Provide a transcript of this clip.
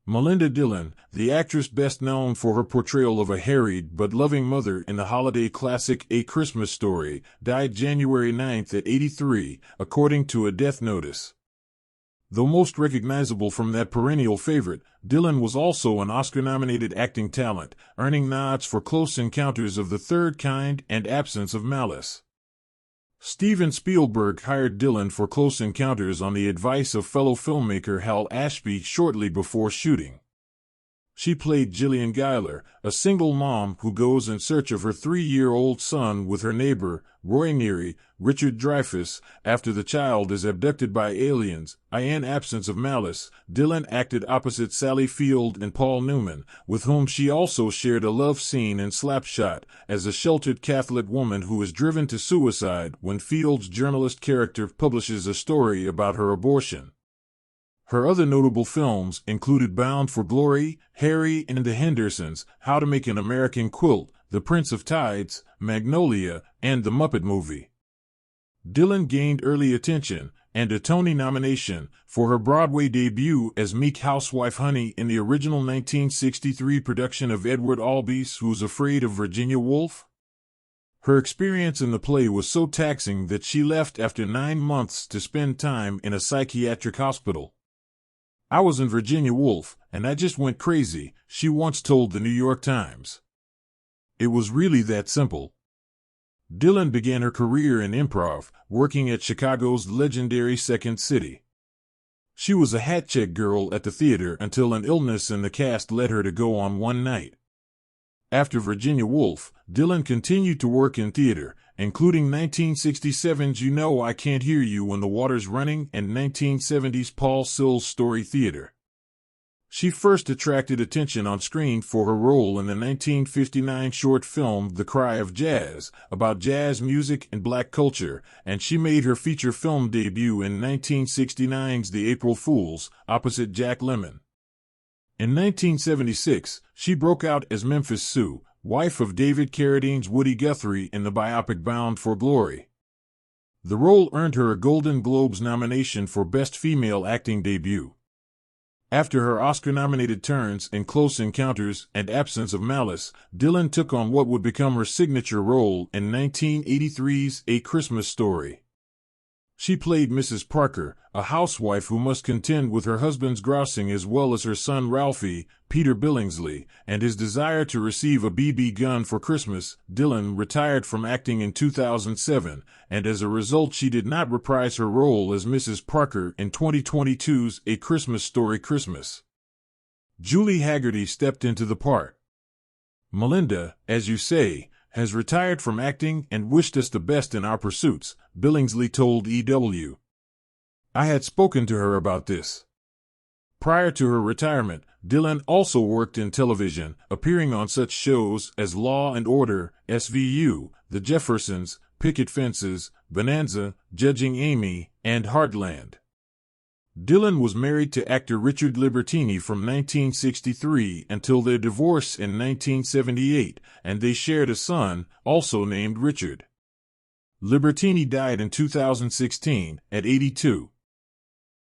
Melinda Dillon, the actress best known for her portrayal of a harried but loving mother in the holiday classic A Christmas Story, died January 9th at 83, according to a death notice. Though most recognizable from that perennial favorite, Dillon was also an Oscar-nominated acting talent, earning nods for Close Encounters of the Third Kind and Absence of Malice. Steven Spielberg hired Dillon for Close Encounters on the advice of fellow filmmaker Hal Ashby shortly before shooting. She played Gillian Guyler, a single mom who goes in search of her 3-year-old son with her neighbor, Roy Neary, Richard Dreyfuss, after the child is abducted by aliens. In Absence of Malice, Dillon acted opposite Sally Field and Paul Newman, with whom she also shared a love scene in Slapshot, as a sheltered Catholic woman who is driven to suicide when Field's journalist character publishes a story about her abortion. Her other notable films included Bound for Glory, Harry and the Hendersons, How to Make an American Quilt, The Prince of Tides, Magnolia, and The Muppet Movie. Dillon gained early attention and a Tony nomination for her Broadway debut as meek housewife Honey in the original 1963 production of Edward Albee's Who's Afraid of Virginia Woolf? Her experience in the play was so taxing that she left after 9 months to spend time in a psychiatric hospital. "I was in Virginia Woolf, and I just went crazy," she once told the New York Times. It was really that simple. Dillon began her career in improv, working at Chicago's legendary Second City. She was a hat-check girl at the theater until an illness in the cast led her to go on one night. After Virginia Woolf, Dillon continued to work in theater, including 1967's You Know I Can't Hear You When the Water's Running and 1970's Paul Sills Story Theater. She first attracted attention on screen for her role in the 1959 short film The Cry of Jazz, about jazz music and black culture, and she made her feature film debut in 1969's The April Fools, opposite Jack Lemmon. In 1976, she broke out as Memphis Sue, wife of David Carradine's Woody Guthrie in the biopic Bound for Glory. The role earned her a Golden Globes nomination for Best Female Acting Debut. After her Oscar-nominated turns in Close Encounters and Absence of Malice, Dillon took on what would become her signature role in 1983's A Christmas Story. She played Mrs. Parker, a housewife who must contend with her husband's grousing as well as her son Ralphie, Peter Billingsley, and his desire to receive a BB gun for Christmas. Dillon retired from acting in 2007, and as a result she did not reprise her role as Mrs. Parker in 2022's A Christmas Story Christmas. Julie Hagerty stepped into the part. "Melinda, as you say, has retired from acting and wished us the best in our pursuits," Billingsley told EW. "I had spoken to her about this." Prior to her retirement, Dillon also worked in television, appearing on such shows as Law and Order, SVU, The Jeffersons, Picket Fences, Bonanza, Judging Amy, and Heartland. Dillon was married to actor Richard Libertini from 1963 until their divorce in 1978, and they shared a son, also named Richard. Libertini died in 2016, at 82.